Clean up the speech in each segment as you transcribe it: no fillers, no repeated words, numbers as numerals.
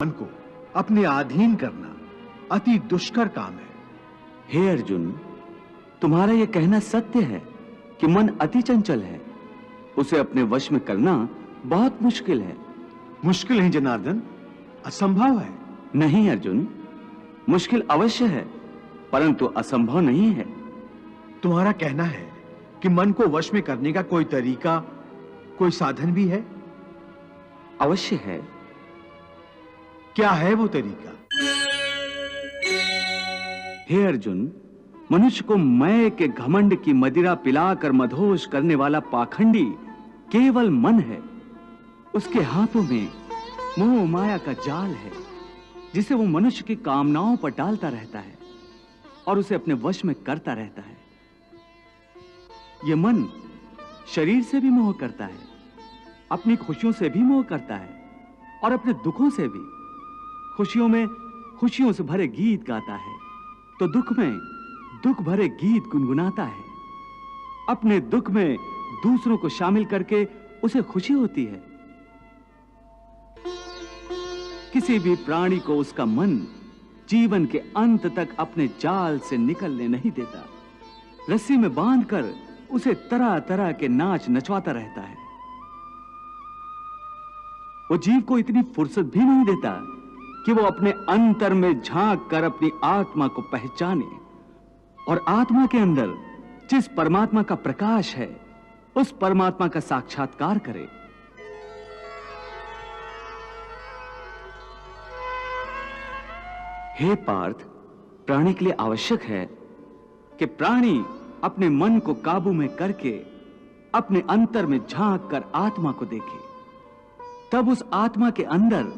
मन को अपने अधीन करना अति दुष्कर काम है। हे अर्जुन, तुम्हारा यह कहना सत्य है कि मन अति चंचल है। उसे अपने वश में करना बहुत मुश्किल है। मुश्किल है जनार्दन, असंभव है। नहीं अर्जुन, मुश्किल अवश्य है, परंतु असंभव नहीं है। तुम्हारा कहना है कि मन को वश में करने का कोई तरीका, कोई साधन भी है? अवश्य है। क्या है वो तरीका? हे अर्जुन, मनुष्य को मैं के घमंड की मदिरा पिलाकर मदहोश करने वाला पाखंडी केवल मन है। उसके हाथों में मोह माया का जाल है, जिसे वो मनुष्य की कामनाओं पर डालता रहता है और उसे अपने वश में करता रहता है। यह मन शरीर से भी मोह करता है, अपनी खुशियों से भी मोह करता है और अपने दुखों से भी। खुशियों में खुशियों से भरे गीत गाता है, तो दुख में दुख भरे गीत गुनगुनाता है। अपने दुख में दूसरों को शामिल करके उसे खुशी होती है। किसी भी प्राणी को उसका मन जीवन के अंत तक अपने जाल से निकलने नहीं देता। रस्सी में बांधकर उसे तरह तरह के नाच नचवाता रहता है। वो जीव को इतनी फुर्सत भी नहीं देता कि वो अपने अंतर में झांक कर अपनी आत्मा को पहचाने और आत्मा के अंदर जिस परमात्मा का प्रकाश है, उस परमात्मा का साक्षात्कार करे। हे पार्थ, प्राणी के लिए आवश्यक है कि प्राणी अपने मन को काबू में करके अपने अंतर में झांक कर आत्मा को देखे। तब उस आत्मा के अंदर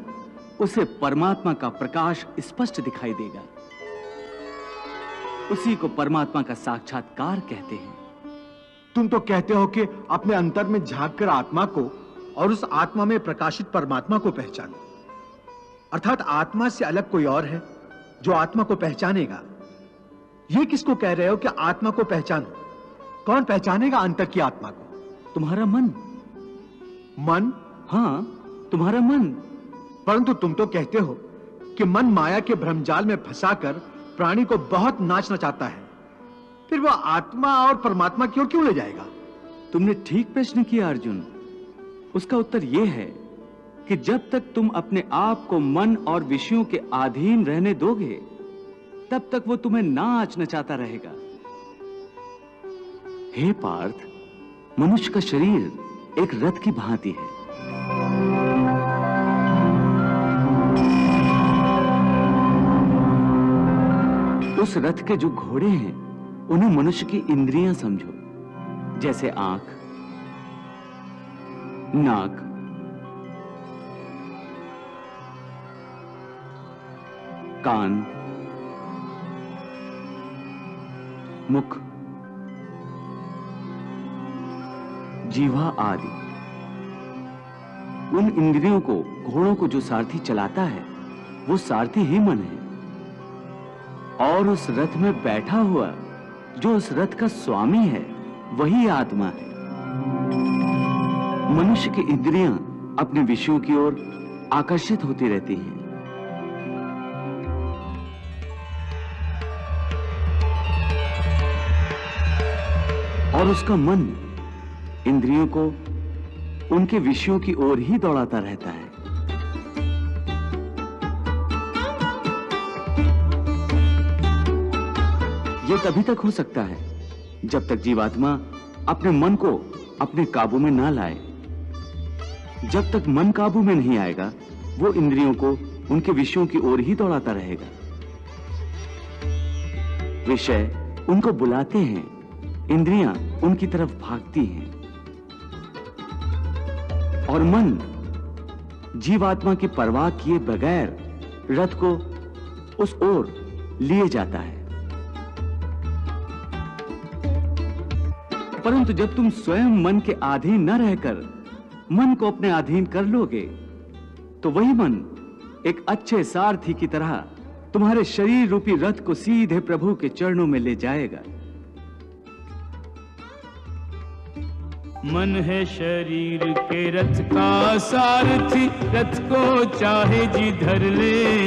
उसे परमात्मा का प्रकाश स्पष्ट दिखाई देगा। उसी को परमात्मा का साक्षात्कार कहते हैं। तुम तो कहते हो कि अपने अंतर में झांक कर आत्मा को और उस आत्मा में प्रकाशित परमात्मा को पहचानो, अर्थात आत्मा से अलग कोई और है जो आत्मा को पहचानेगा। ये किसको कह रहे हो कि आत्मा को पहचानो? कौन पहचानेगा अंतर की आत्मा को? तुम्हारा मन। मन? हां, तुम्हारा मन। परंतु तुम तो कहते हो कि मन माया के भ्रमजाल में फंसाकर प्राणी को बहुत नाच नचाता है। फिर वो आत्मा और परमात्मा की ओर क्यों ले जाएगा? तुमने ठीक प्रश्न किया अर्जुन। उसका उत्तर यह है कि जब तक तुम अपने आप को मन और विषयों के अधीन रहने दोगे, तब तक वो तुम्हें नाच नचाता रहेगा। हे पार्थ, मनुष्य का शरीर एक रथ की भांति है। उस रथ के जो घोड़े हैं, उन्हें मनुष्य की इंद्रियां समझो, जैसे आंख, नाक, कान, मुख, जीवा आदि। उन इंद्रियों को, घोड़ों को जो सारथी चलाता है, वो सारथी ही मन है। और उस रथ में बैठा हुआ जो उस रथ का स्वामी है, वही आत्मा है। मनुष्य की इंद्रियां अपने विषयों की ओर आकर्षित होती रहती हैं। और उसका मन इंद्रियों को उनके विषयों की ओर ही दौड़ाता रहता है। यह तभी तक हो सकता है जब तक जीवात्मा अपने मन को अपने काबू में ना लाए। जब तक मन काबू में नहीं आएगा, वो इंद्रियों को उनके विषयों की ओर ही दौड़ाता रहेगा। विषय उनको बुलाते हैं, इंद्रियां उनकी तरफ भागती हैं और मन जीवात्मा की परवाह किए बगैर रथ को उस ओर लिए जाता है। परंतु जब तुम स्वयं मन के अधीन न रहकर मन को अपने अधीन कर लोगे, तो वही मन एक अच्छे सारथी की तरह तुम्हारे शरीर रूपी रथ को सीधे प्रभु के चरणों में ले जाएगा। मन है शरीर के रथ का सारथी, रथ को चाहे जिधर ले